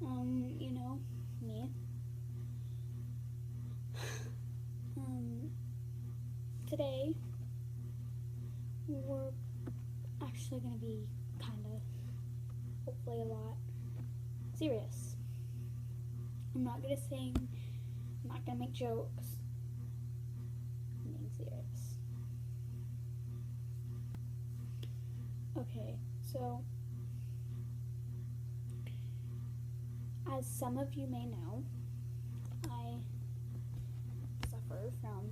You know, me. Today, we're actually going to be kind of, hopefully a lot, serious. I'm not going to sing, I'm not going to make jokes. I'm being serious. Okay, so, as some of you may know, I suffer from,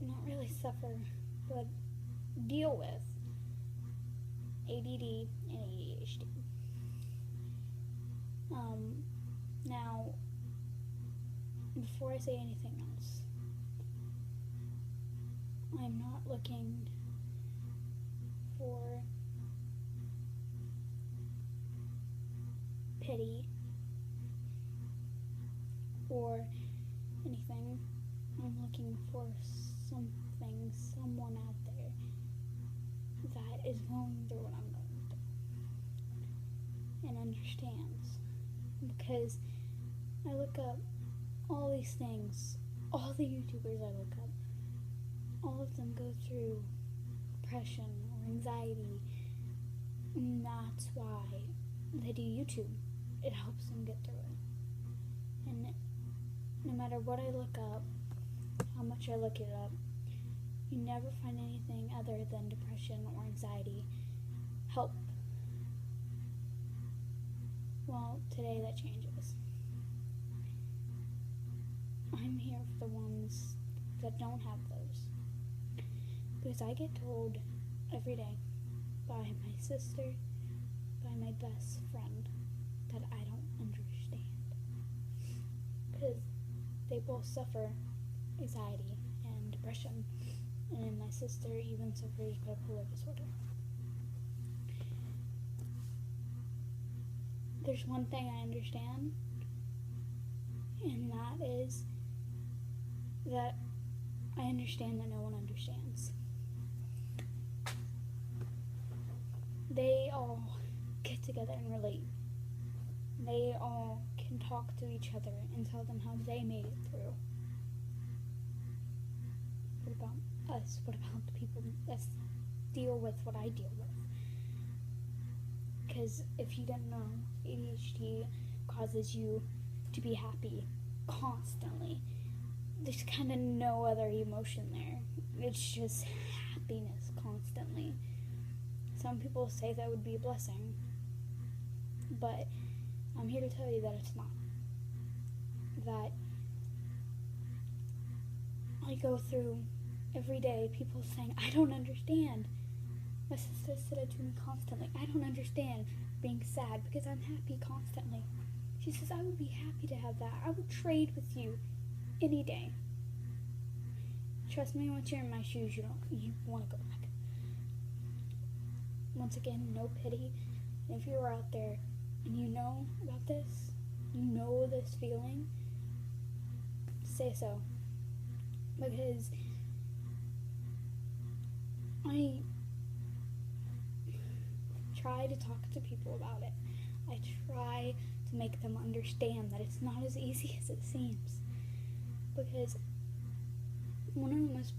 not really suffer, but deal with ADD and ADHD. Now, before I say anything else, I'm not looking for pity or anything. I'm looking for someone out there that is going through what I'm going through and understands. Because I look up all these things, all the YouTubers I look up, all of them go through depression or anxiety, and that's why they do YouTube. It helps them get through it. And no matter what I look up, how much I look it up, you never find anything other than depression or anxiety help. Well, today that changes. I'm here for the ones that don't have those. Because I get told every day by my sister, by my best friend, that I don't understand. Because they both suffer anxiety and depression, and my sister even suffers bipolar disorder. There's one thing I understand, and that is that I understand that no one understands. They all get together and relate. They all can talk to each other and tell them how they made it through. What about us? What about the people that deal with what I deal with? Because if you didn't know, ADHD causes you to be happy constantly. There's kind of no other emotion there. It's just happiness constantly. Some people say that would be a blessing, but I'm here to tell you that it's not. That I go through every day people saying, I don't understand. My sister said it to me constantly. I don't understand being sad because I'm happy constantly. She says, I would be happy to have that. I would trade with you any day. Trust me, once you're in my shoes, you want to go back. Once again, no pity. And if you're out there and you know about this, you know this feeling, say so. Because I try to talk to people about it. I try to make them understand that it's not as easy as it seems. Because one of the most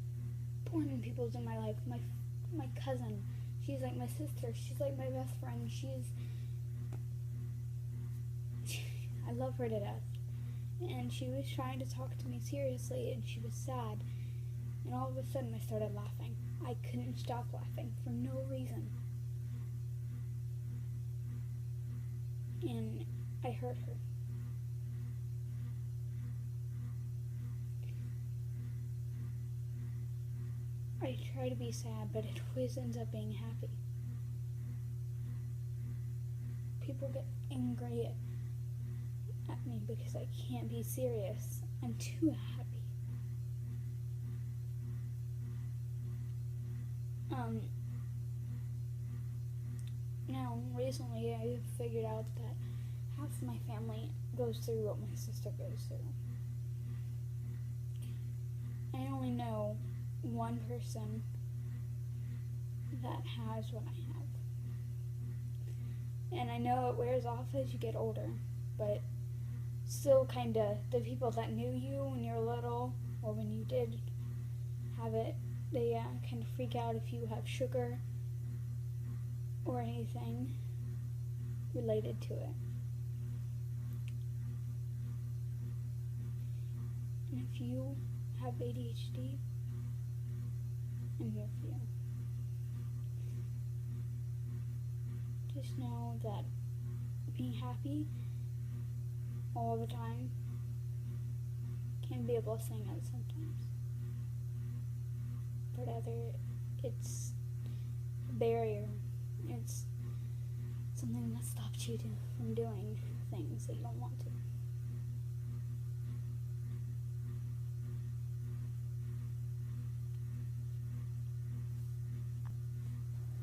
important people in my life, my cousin, she's like my sister, she's like my best friend, I love her to death. And she was trying to talk to me seriously, and she was sad. And all of a sudden I started laughing. I couldn't stop laughing for no reason. And I hurt her. I try to be sad, but it always ends up being happy. People get angry at me because I can't be serious. I'm too happy. Now, recently I figured out that half of my family goes through what my sister goes through. I only know one person that has what I have. And I know it wears off as you get older. but still kind of the people that knew you when you were little or when you did have it, they kind of freak out if you have sugar or anything related to it. And if you have ADHD, I'm here for you. Just know that being happy all the time can be a blessing at sometimes. But it's a barrier. It's something that stops you from doing things that you don't want to.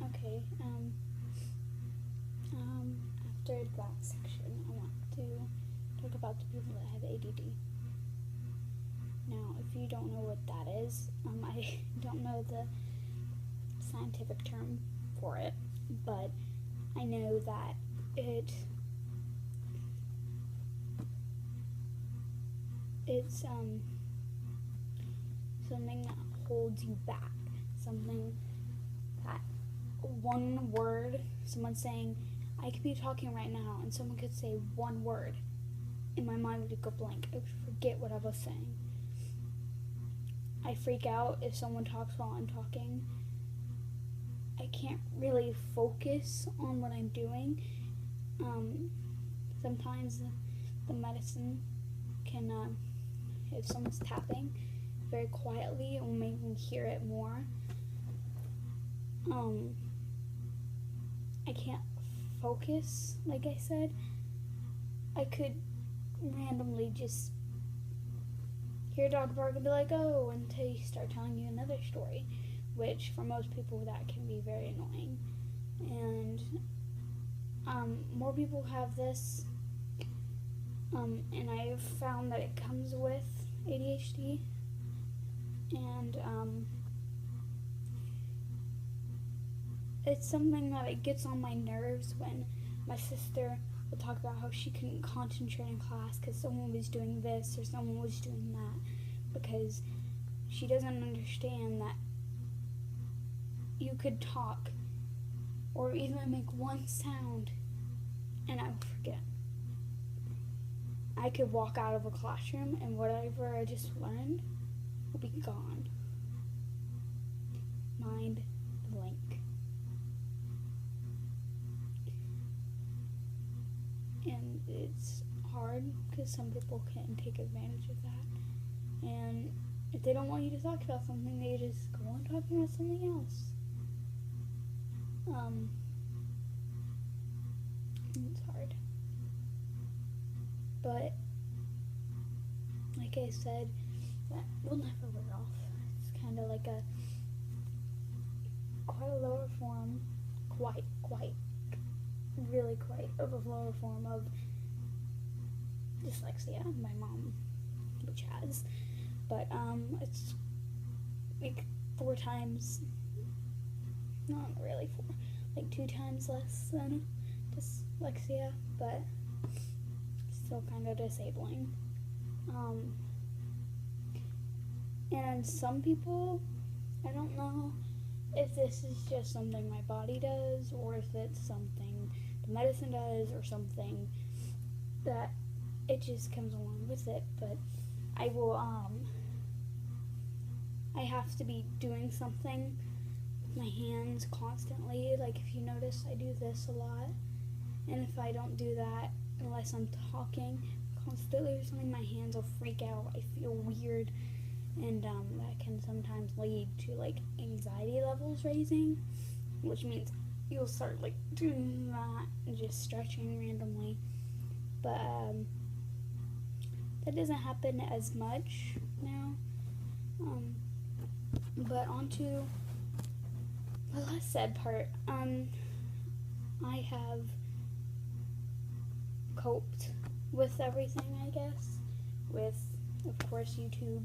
Okay, after that section, I want to talk about the people that have ADD. Now, if you don't know what that is, I don't know the scientific term for it, but I know that it's something that holds you back, something that one word, someone saying, I could be talking right now and someone could say one word and my mind would go blank. I would forget what I was saying. I freak out if someone talks while I'm talking. I can't really focus on what I'm doing. Sometimes the medicine can, if someone's tapping very quietly, it will make me hear it more. I can't focus, like I said. I could randomly just hear a dog bark and be like, oh, until you start telling you another story, which for most people that can be very annoying. And more people have this, and I've found that it comes with ADHD, and it's something that it gets on my nerves when my sister would talk about how she couldn't concentrate in class because someone was doing this or someone was doing that, because she doesn't understand that you could talk or even make one sound and I would forget. I could walk out of a classroom and whatever I just learned will be gone. Mind blank. And it's hard because some people can take advantage of that. And if they don't want you to talk about something, they just go on talking about something else. It's hard. But, like I said, that will never wear off. It's kind of like quite a lower form, really quite of a lower form of dyslexia, my mom, which has. But, it's like 4 times, not really 4, like 2 times less than dyslexia, but still kind of disabling. And some people, I don't know if this is just something my body does or if it's something the medicine does or something that it just comes along with it, but I will, I have to be doing something with my hands constantly. Like if you notice, I do this a lot, and if I don't do that, unless I'm talking constantly or something, my hands will freak out. I feel weird, and that can sometimes lead to like anxiety levels raising, which means you'll start like doing that and just stretching randomly. But that doesn't happen as much now. But on to the less sad part. I have coped with everything, I guess, with, of course, YouTube.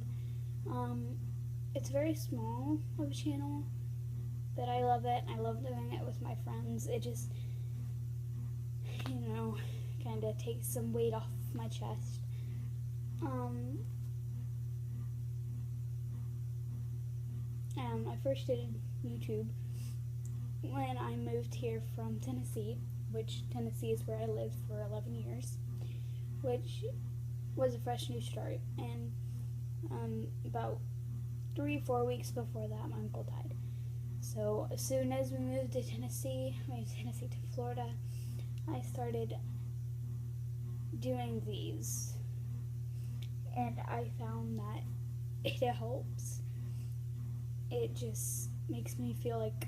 It's very small of a channel, but I love it. I love doing it with my friends. It just, kind kind of take some weight off my chest. I first did YouTube when I moved here from Tennessee, which Tennessee is where I lived for 11 years, which was a fresh new start. And about 3-4 weeks before that, my uncle died. So as soon as we moved to Tennessee to Florida, I started doing these, and I found that it helps. It just makes me feel like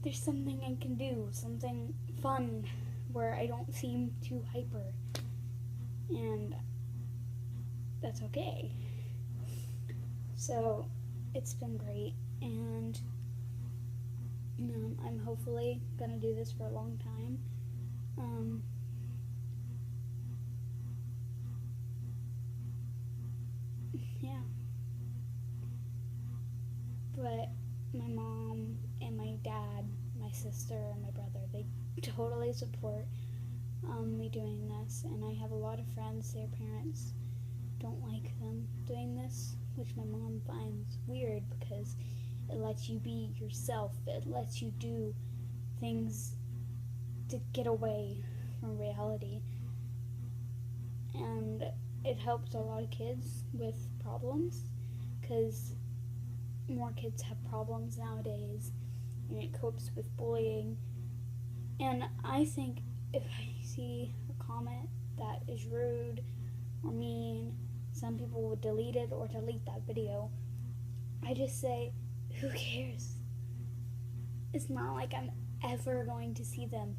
there's something I can do, something fun, where I don't seem too hyper, and that's okay. So it's been great, and I'm hopefully gonna do this for a long time. Yeah. But my mom and my dad, my sister and my brother, they totally support me doing this, and I have a lot of friends, their parents don't like them doing this, which my mom finds weird because it lets you be yourself. It lets you do things to get away from reality, and it helps a lot of kids with problems, because more kids have problems nowadays, and it copes with bullying. And I think if I see a comment that is rude or mean, some people would delete it or delete that video. I just say, who cares? It's not like I'm ever going to see them.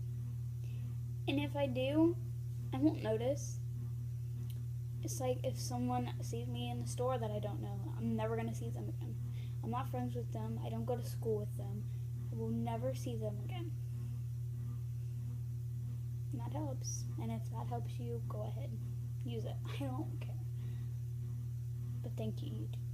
And if I do, I won't notice. It's like if someone sees me in the store that I don't know, I'm never going to see them again. I'm not friends with them. I don't go to school with them. I will never see them again. And that helps. And if that helps you, go ahead. Use it. I don't care. But thank you, YouTube.